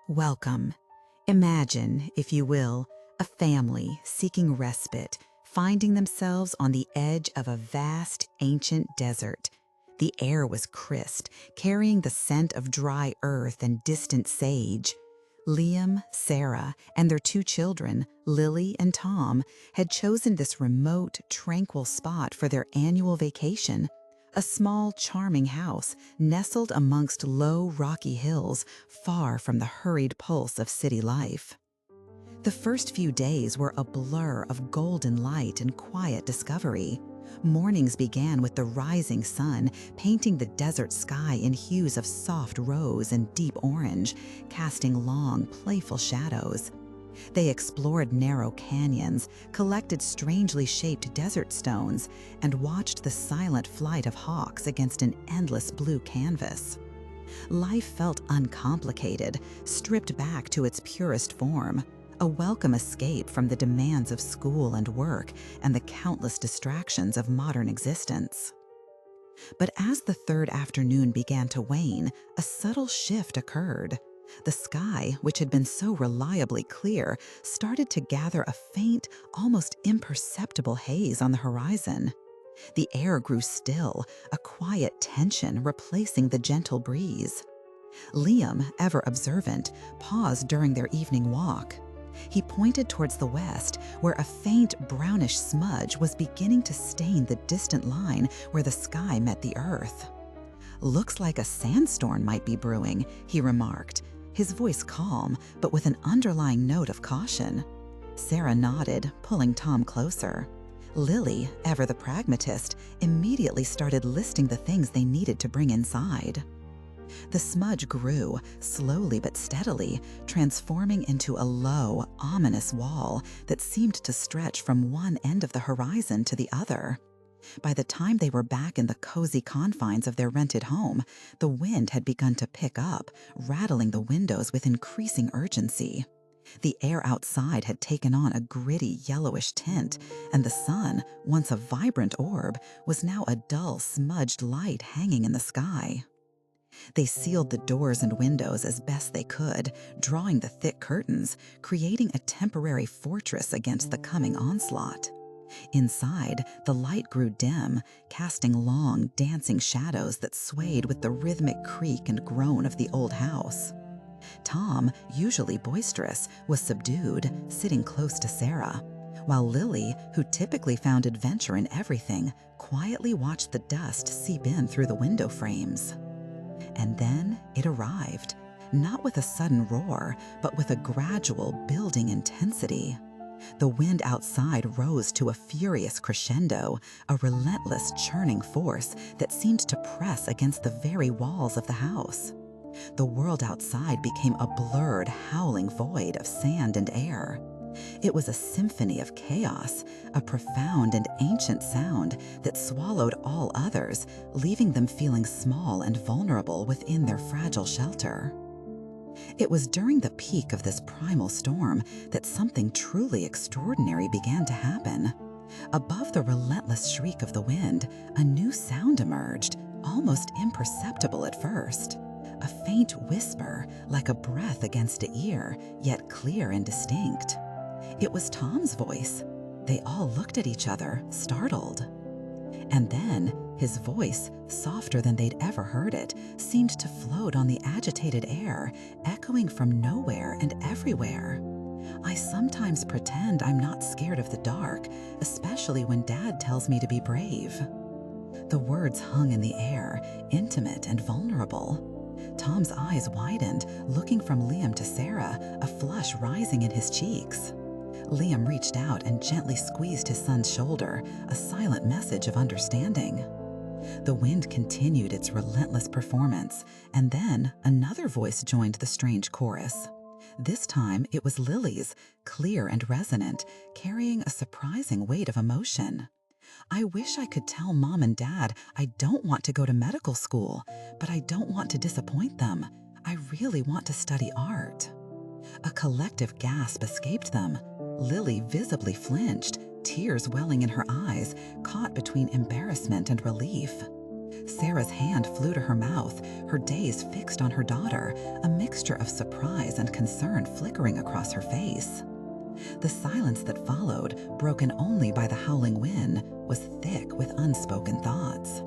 Welcome. Imagine, if you will, a family seeking respite, finding themselves on the edge of a vast, ancient desert. The air was crisp, carrying the scent of dry earth and distant sage. Liam, Sarah, and their two children, Lily and Tom, had chosen this remote, tranquil spot for their annual vacation. A small, charming house nestled amongst low, rocky hills, far from the hurried pulse of city life. The first few days were a blur of golden light and quiet discovery. Mornings began with the rising sun, painting the desert sky in hues of soft rose and deep orange, casting long, playful shadows. They explored narrow canyons, collected strangely shaped desert stones, and watched the silent flight of hawks against an endless blue canvas. Life felt uncomplicated, stripped back to its purest form, a welcome escape from the demands of school and work and the countless distractions of modern existence. But as the third afternoon began to wane, a subtle shift occurred. The sky, which had been so reliably clear, started to gather a faint, almost imperceptible haze on the horizon. The air grew still, a quiet tension replacing the gentle breeze. Liam, ever observant, paused during their evening walk. He pointed towards the west, where a faint brownish smudge was beginning to stain the distant line where the sky met the earth. "Looks like a sandstorm might be brewing," he remarked, his voice calm, but with an underlying note of caution. Sarah nodded, pulling Tom closer. Lily, ever the pragmatist, immediately started listing the things they needed to bring inside. The smudge grew, slowly but steadily, transforming into a low, ominous wall that seemed to stretch from one end of the horizon to the other. By the time they were back in the cozy confines of their rented home, the wind had begun to pick up, rattling the windows with increasing urgency. The air outside had taken on a gritty yellowish tint, and the sun, once a vibrant orb, was now a dull, smudged light hanging in the sky. They sealed the doors and windows as best they could, drawing the thick curtains, creating a temporary fortress against the coming onslaught. Inside, the light grew dim, casting long, dancing shadows that swayed with the rhythmic creak and groan of the old house. Tom, usually boisterous, was subdued, sitting close to Sarah, while Lily, who typically found adventure in everything, quietly watched the dust seep in through the window frames. And then it arrived, not with a sudden roar, but with a gradual, building intensity. The wind outside rose to a furious crescendo, a relentless churning force that seemed to press against the very walls of the house. The world outside became a blurred, howling void of sand and air. It was a symphony of chaos, a profound and ancient sound that swallowed all others, leaving them feeling small and vulnerable within their fragile shelter. It was during the peak of this primal storm that something truly extraordinary began to happen. Above the relentless shriek of the wind, a new sound emerged, almost imperceptible at first. A faint whisper, like a breath against an ear, yet clear and distinct. It was Tom's voice. They all looked at each other, startled. And then, his voice, softer than they'd ever heard it, seemed to float on the agitated air, echoing from nowhere and everywhere. "I sometimes pretend I'm not scared of the dark, especially when Dad tells me to be brave." The words hung in the air, intimate and vulnerable. Tom's eyes widened, looking from Liam to Sarah, a flush rising in his cheeks. Liam reached out and gently squeezed his son's shoulder, a silent message of understanding. The wind continued its relentless performance, and then another voice joined the strange chorus. This time it was Lily's, clear and resonant, carrying a surprising weight of emotion. "I wish I could tell Mom and Dad I don't want to go to medical school, but I don't want to disappoint them. I really want to study art." A collective gasp escaped them. Lily visibly flinched, tears welling in her eyes, caught between embarrassment and relief. Sarah's hand flew to her mouth, her gaze fixed on her daughter, a mixture of surprise and concern flickering across her face. The silence that followed, broken only by the howling wind, was thick with unspoken thoughts.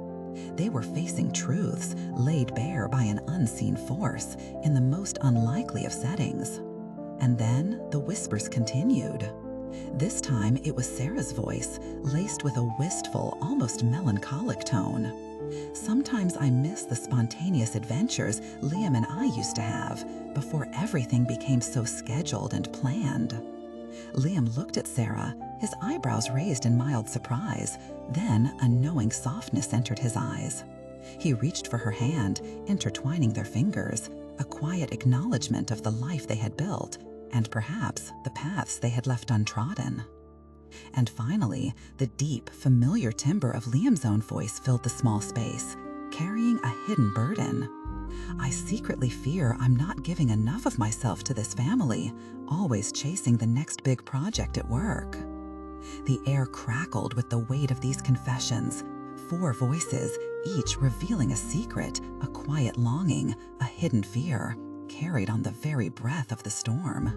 They were facing truths laid bare by an unseen force in the most unlikely of settings. And then the whispers continued. This time it was Sarah's voice, laced with a wistful, almost melancholic tone. Sometimes I miss the spontaneous adventures Liam and I used to have before everything became so scheduled and planned. Liam looked at Sarah, his eyebrows raised in mild surprise. Then a knowing softness entered his eyes. He reached for her hand, intertwining their fingers, a quiet acknowledgement of the life they had built, and perhaps the paths they had left untrodden. And finally, the deep, familiar timbre of Liam's own voice filled the small space, carrying a hidden burden. I secretly fear I'm not giving enough of myself to this family, always chasing the next big project at work. The air crackled with the weight of these confessions, 4 voices, each revealing a secret, a quiet longing, a hidden fear, carried on the very breath of the storm.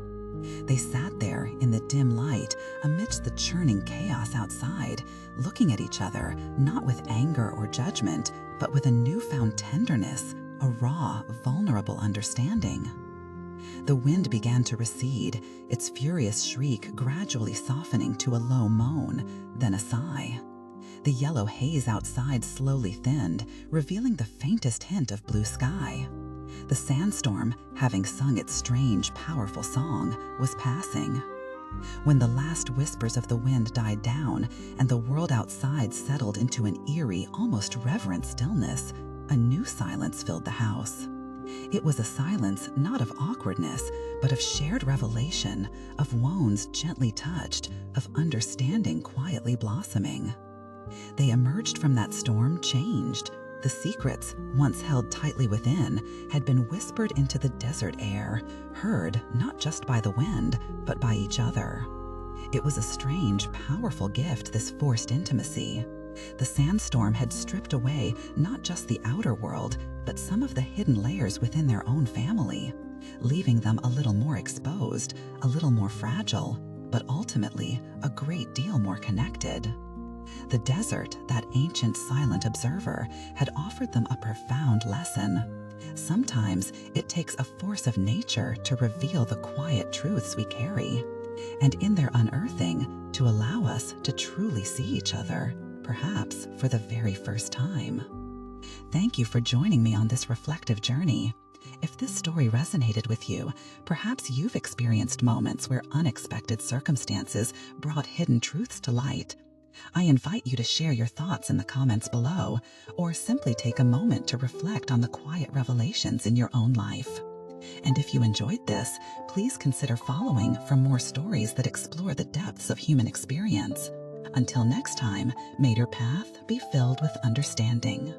They sat there in the dim light, amidst the churning chaos outside, looking at each other, not with anger or judgment, but with a newfound tenderness, a raw, vulnerable understanding. The wind began to recede, its furious shriek gradually softening to a low moan, then a sigh. The yellow haze outside slowly thinned, revealing the faintest hint of blue sky. The sandstorm, having sung its strange, powerful song, was passing. When the last whispers of the wind died down and the world outside settled into an eerie, almost reverent stillness, a new silence filled the house. It was a silence not of awkwardness, but of shared revelation, of wounds gently touched, of understanding quietly blossoming. They emerged from that storm changed. The secrets, once held tightly within, had been whispered into the desert air, heard not just by the wind, but by each other. It was a strange, powerful gift, this forced intimacy. The sandstorm had stripped away not just the outer world, but some of the hidden layers within their own family, leaving them a little more exposed, a little more fragile, but ultimately a great deal more connected. The desert, that ancient silent observer, had offered them a profound lesson. Sometimes it takes a force of nature to reveal the quiet truths we carry, and in their unearthing, to allow us to truly see each other, perhaps for the very first time. Thank you for joining me on this reflective journey. If this story resonated with you, perhaps you've experienced moments where unexpected circumstances brought hidden truths to light. I invite you to share your thoughts in the comments below, or simply take a moment to reflect on the quiet revelations in your own life. And if you enjoyed this, please consider following for more stories that explore the depths of human experience. Until next time, may your path be filled with understanding.